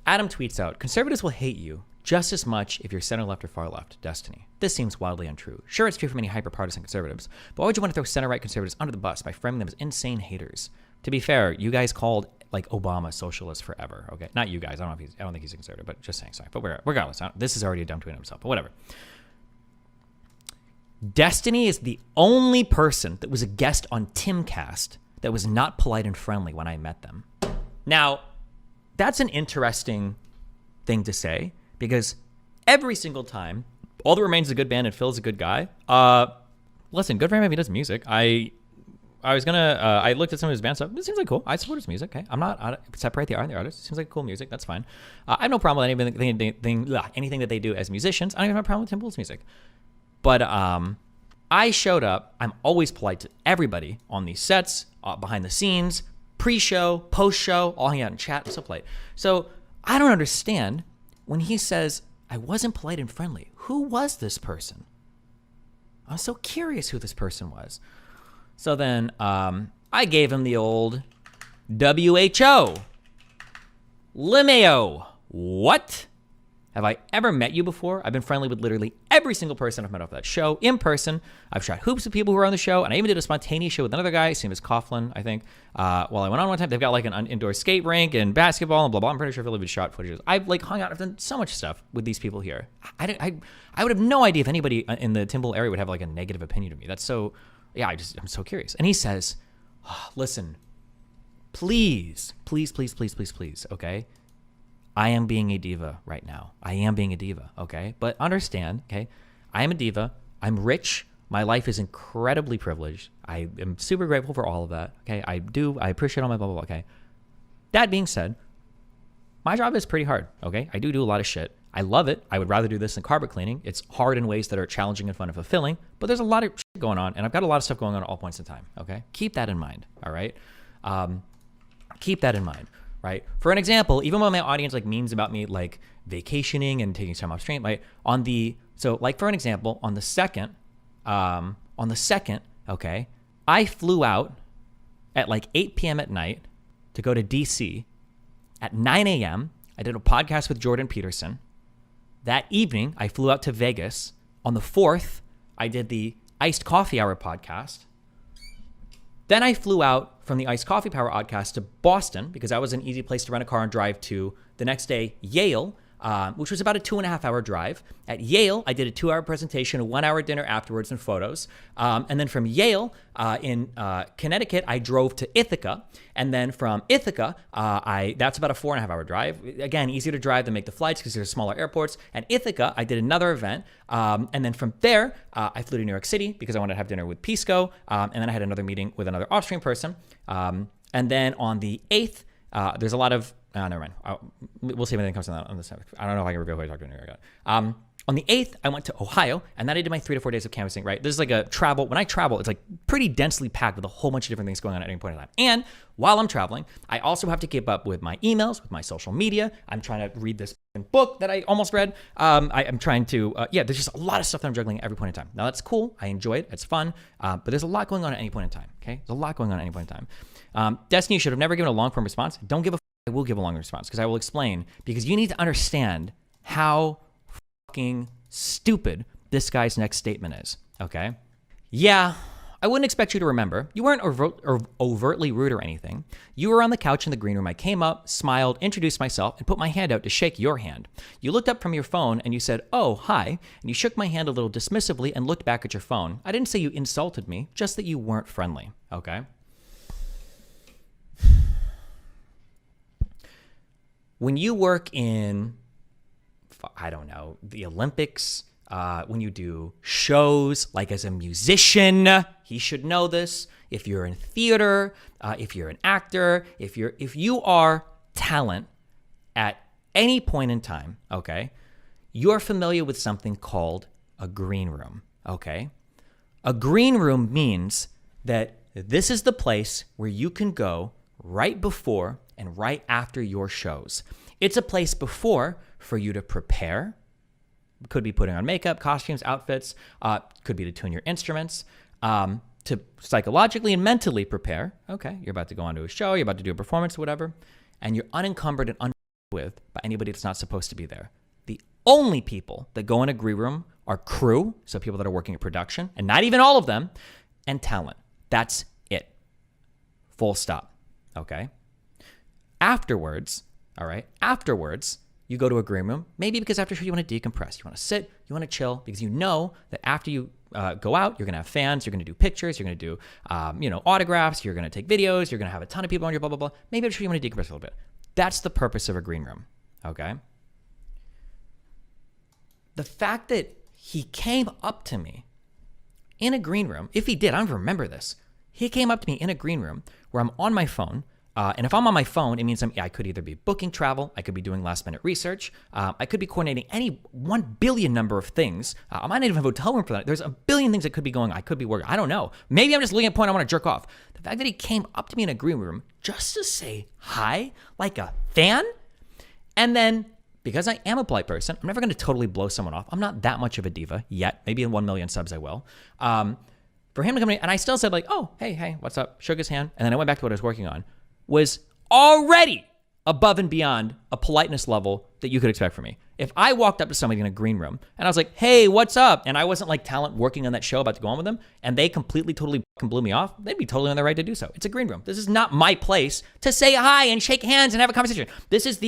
Adam tweets out, conservatives will hate you just as much if you're center left or far left. Destiny. This seems wildly untrue. Sure, it's true for many hyper-partisan conservatives, but why would you want to throw center-right conservatives under the bus by framing them as insane haters? To be fair, you guys called like Obama socialist forever. Okay, not you guys. I don't think he's a conservative, but just saying. Sorry, but regardless, this is already a dumb tweet himself. But whatever. Destiny is the only person that was a guest on Timcast that was not polite and friendly when I met them. Now, that's an interesting thing to say because every single time, All That Remains is a good band and Phil's a good guy. Listen, good for him if he does music. I looked at some of his band stuff. It seems like cool. I support his music. Okay, I'm not separate the art and the artist. It seems like cool music. That's fine. I have no problem with anything that they do as musicians. I don't even have a problem with Tim Pool's music. But I showed up. I'm always polite to everybody on these sets, behind the scenes, pre-show, post-show, all hang out and chat. I'm so polite. So I don't understand when he says I wasn't polite and friendly. Who was this person? I was so curious who this person was. So then I gave him the old WHO. Limeo. What? Have I ever met you before? I've been friendly with literally every single person I've met off that show in person. I've shot hoops with people who were on the show, and I even did a spontaneous show with another guy. His name is Coughlin, I think. While I went on one time, they've got like an indoor skate rink and basketball and blah, blah. I'm pretty sure Philly would shot footage. I've like hung out. I've done so much stuff with these people here. I would have no idea if anybody in the Timble area would have like a negative opinion of me. That's so, yeah, I'm so curious. And he says, listen, please, okay? I am being a diva right now. I am being a diva, okay? But understand, okay? I am a diva. I'm rich. My life is incredibly privileged. I am super grateful for all of that, okay? I appreciate all my blah, blah, blah, okay? That being said, my job is pretty hard, okay? I do a lot of shit. I love it. I would rather do this than carpet cleaning. It's hard in ways that are challenging and fun and fulfilling, but there's a lot of shit going on, and I've got a lot of stuff going on at all points in time, okay? Keep that in mind, all right? Keep that in mind. Right. For an example, even when my audience like memes about me like vacationing and taking time off stream, like for an example, on the second, okay, I flew out at like 8 p.m. at night to go to DC. At 9 a.m., I did a podcast with Jordan Peterson. That evening, I flew out to Vegas. On the 4th, I did the Iced Coffee Hour podcast. Then I flew out from the Iced Coffee Power podcast to Boston because that was an easy place to rent a car and drive to. The next day, Yale, which was about a 2.5-hour drive. At Yale, I did a 2-hour presentation, a 1-hour dinner afterwards and photos. And then from Yale in Connecticut, I drove to Ithaca. And then from Ithaca, that's about a 4.5-hour drive. Again, easier to drive than make the flights because there's smaller airports. And Ithaca, I did another event. And then from there, I flew to New York City because I wanted to have dinner with Pisco. And then I had another meeting with another off-stream person. And then on the 8th, there's a lot of... never mind. We'll see if anything comes on the 7th. I don't know if I can reveal who I talked to in New York. On the 8th, I went to Ohio, and then I did my 3 to 4 days of canvassing, right? This is like a travel. When I travel, it's like pretty densely packed with a whole bunch of different things going on at any point in time. And while I'm traveling, I also have to keep up with my emails, with my social media. I'm trying to read this book that I almost read. I'm trying to, there's just a lot of stuff that I'm juggling at every point in time. Now, that's cool. I enjoy it. It's fun. But there's a lot going on at any point in time, okay? There's a lot going on at any point in time. Destiny should have never given a long-form response. Don't give a I will give a longer response because I will explain, because you need to understand how fucking stupid this guy's next statement is, okay? Yeah, I wouldn't expect you to remember. You weren't overtly rude or anything. You were on the couch in the green room. I came up, smiled, introduced myself, and put my hand out to shake your hand. You looked up from your phone and you said, "Oh, hi," and you shook my hand a little dismissively and looked back at your phone. I didn't say you insulted me, just that you weren't friendly, okay? When you work in, I don't know, the Olympics, when you do shows, like as a musician, he should know this. If you're in theater, if you're an actor, if you are talent at any point in time, okay, you're familiar with something called a green room, okay? A green room means that this is the place where you can go right before and right after your shows. It's a place before for you to prepare. Could be putting on makeup, costumes, outfits. Could be to tune your instruments, to psychologically and mentally prepare. Okay, you're about to go onto a show, you're about to do a performance, whatever, and you're unencumbered and with by anybody that's not supposed to be there. The only people that go in a green room are crew, so people that are working at production, and not even all of them, and talent. That's it. Full stop. Okay? Afterwards, all right, you go to a green room, maybe because after a show you want to decompress. You want to sit, you want to chill, because you know that after you go out, you're going to have fans, you're going to do pictures, you're going to do, autographs, you're going to take videos, you're going to have a ton of people on your blah, blah, blah. Maybe after you want to decompress a little bit. That's the purpose of a green room, okay? The fact that he came up to me in a green room, if he did, I don't remember this. He came up to me in a green room where I'm on my phone. And if I'm on my phone, it means I could either be booking travel, I could be doing last minute research, I could be coordinating any 1 billion number of things. I might not even have a hotel room for that. There's a billion things that could be going on. I could be working. I don't know. Maybe I'm just looking at a point I want to jerk off. The fact that he came up to me in a green room just to say hi, like a fan, and then because I am a polite person, I'm never going to totally blow someone off. I'm not that much of a diva yet. Maybe in 1 million subs I will. For him to come in, and I still said like, oh, hey, what's up? Shook his hand, and then I went back to what I was working on. Was already above and beyond a politeness level that you could expect from me. If I walked up to somebody in a green room and I was like, hey, what's up? And I wasn't like talent working on that show about to go on with them, and they completely, totally blew me off, they'd be totally on their right to do so. It's a green room. This is not my place to say hi and shake hands and have a conversation. This is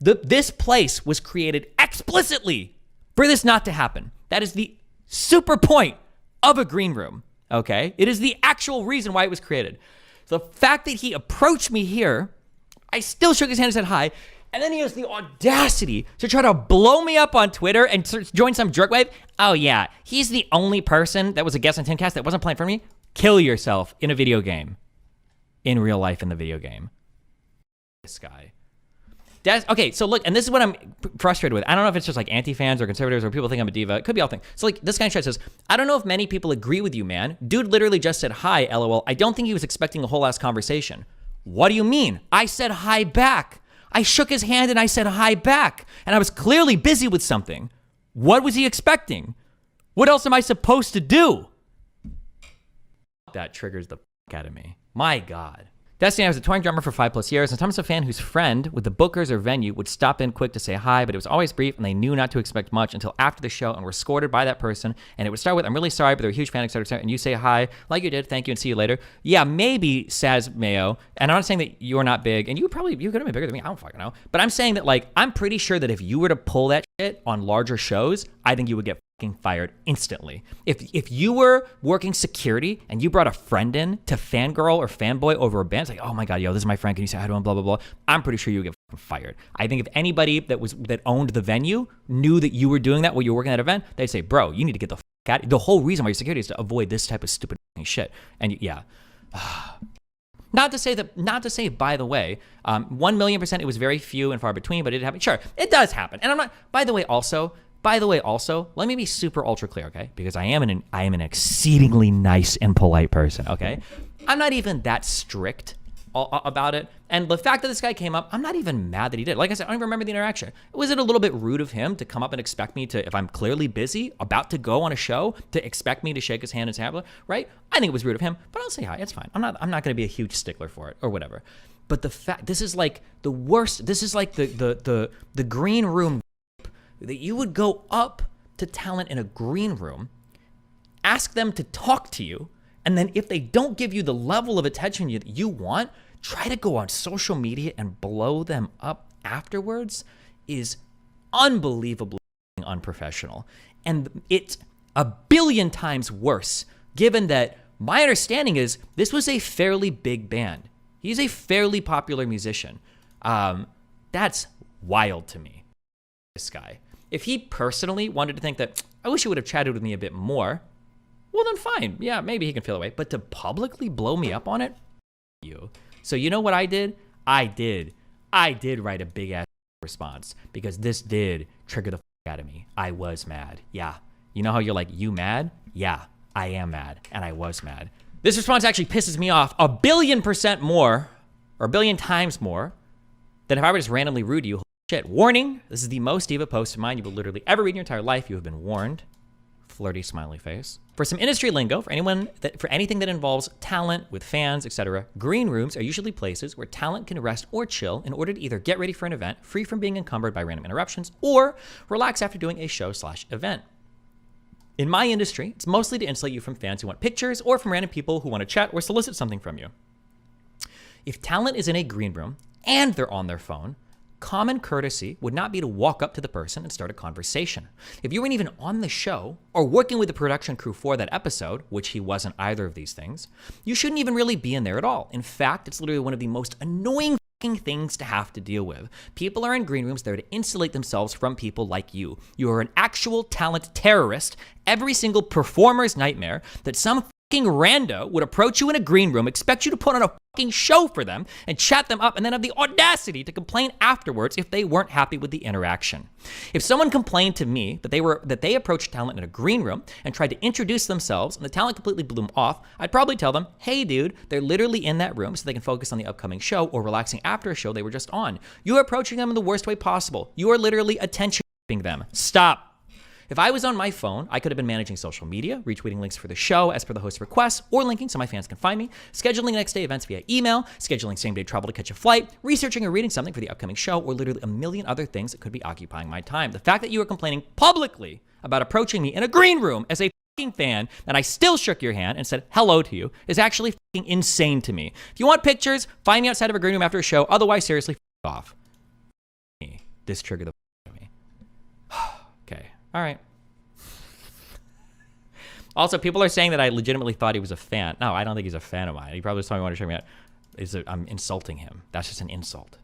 this place was created explicitly for this not to happen. That is the super point of a green room, okay? It is the actual reason why it was created. The fact that he approached me here, I still shook his hand and said hi, and then he has the audacity to try to blow me up on Twitter and join some jerk wave. Oh yeah, he's the only person that was a guest on Timcast that wasn't playing for me. Kill yourself in a video game. In real life in the video game. This guy. Okay, so look, and this is what I'm frustrated with. I don't know if it's just like anti-fans or conservatives or people think I'm a diva. It could be all things. So like this guy in chat says, I don't know if many people agree with you, man. Dude literally just said hi, LOL. I don't think he was expecting a whole ass conversation. What do you mean? I said hi back. I shook his hand and I said hi back. And I was clearly busy with something. What was he expecting? What else am I supposed to do? That triggers the fuck out of me. My God. Destiny, I was a touring drummer for 5+ years, and sometimes a fan whose friend with the bookers or venue would stop in quick to say hi, but it was always brief, and they knew not to expect much until after the show and were escorted by that person, and it would start with, I'm really sorry, but they're a huge fan, etc., and you say hi, like you did, thank you, and see you later. Yeah, maybe, Saz Mayo, and I'm not saying that you're not big, and you could have been bigger than me, I don't fucking know, but I'm saying that, like, I'm pretty sure that if you were to pull that shit on larger shows, I think you would get fired instantly. If you were working security and you brought a friend in to fangirl or fanboy over a band, it's like, oh my God, yo, this is my friend, can you say hi to him, blah, blah, blah. I'm pretty sure you would get fired. I think if anybody that owned the venue knew that you were doing that while you were working that event, they'd say, bro, you need to get the out. The whole reason why you're security is to avoid this type of stupid shit. And yeah. Not to say, by the way, 1 million % it was very few and far between, but it happened. Sure, it does happen. And I'm not, by the way, also, let me be super ultra clear, okay? Because I am an exceedingly nice and polite person, okay? I'm not even that strict about it. And the fact that this guy came up, I'm not even mad that he did. Like I said, I don't even remember the interaction. Was it a little bit rude of him to come up and expect me to, if I'm clearly busy, about to go on a show, to expect me to shake his hand and say, right? I think it was rude of him, but I'll say hi. It's fine. I'm not going to be a huge stickler for it or whatever. But the fact, this is like the worst. This is like the green room. That you would go up to talent in a green room, ask them to talk to you, and then if they don't give you the level of attention you want, try to go on social media and blow them up afterwards is unbelievably unprofessional. And it's a billion times worse, given that my understanding is this was a fairly big band. He's a fairly popular musician. That's wild to me, this guy. If he personally wanted to think that, I wish he would have chatted with me a bit more, well then fine. Yeah, maybe he can feel away. But to publicly blow me up on it, you. So you know what I did? I did write a big ass response because this did trigger the out of me. I was mad. Yeah. You know how you're like, you mad? Yeah, I am mad. And I was mad. This response actually pisses me off 1 billion % more, or 1 billion times more, than if I were just randomly rude to you. Shit. Warning, this is the most diva post of mine you will literally ever read in your entire life. You have been warned. Flirty smiley face. For some industry lingo, for anything that involves talent with fans, etc., green rooms are usually places where talent can rest or chill in order to either get ready for an event, free from being encumbered by random interruptions, or relax after doing a show/event. In my industry, it's mostly to insulate you from fans who want pictures or from random people who want to chat or solicit something from you. If talent is in a green room and they're on their phone, common courtesy would not be to walk up to the person and start a conversation. If you weren't even on the show or working with the production crew for that episode, which he wasn't either of these things, you shouldn't even really be in there at all. In fact, it's literally one of the most annoying things to have to deal with. People are in green rooms there to insulate themselves from people like you. You are an actual talent terrorist, every single performer's nightmare that some rando would approach you in a green room, expect you to put on a show for them and chat them up, and then have the audacity to complain afterwards if they weren't happy with the interaction. If someone complained to me that they approached talent in a green room and tried to introduce themselves and the talent completely blew them off, I'd probably tell them, hey dude, they're literally in that room so they can focus on the upcoming show or relaxing after a show they were just on. You are approaching them in the worst way possible. You are literally attention-ing them. Stop. If I was on my phone, I could have been managing social media, retweeting links for the show as per the host's requests, or linking so my fans can find me, scheduling next day events via email, scheduling same day travel to catch a flight, researching or reading something for the upcoming show, or literally a million other things that could be occupying my time. The fact that you are complaining publicly about approaching me in a green room as a fan, and I still shook your hand and said hello to you, is actually insane to me. If you want pictures, find me outside of a green room after a show. Otherwise, seriously, off. This triggered the out of me. Okay. All right. Also, people are saying that I legitimately thought he was a fan. No, I don't think he's a fan of mine. He probably was telling me, want to check me out. I'm insulting him. That's just an insult.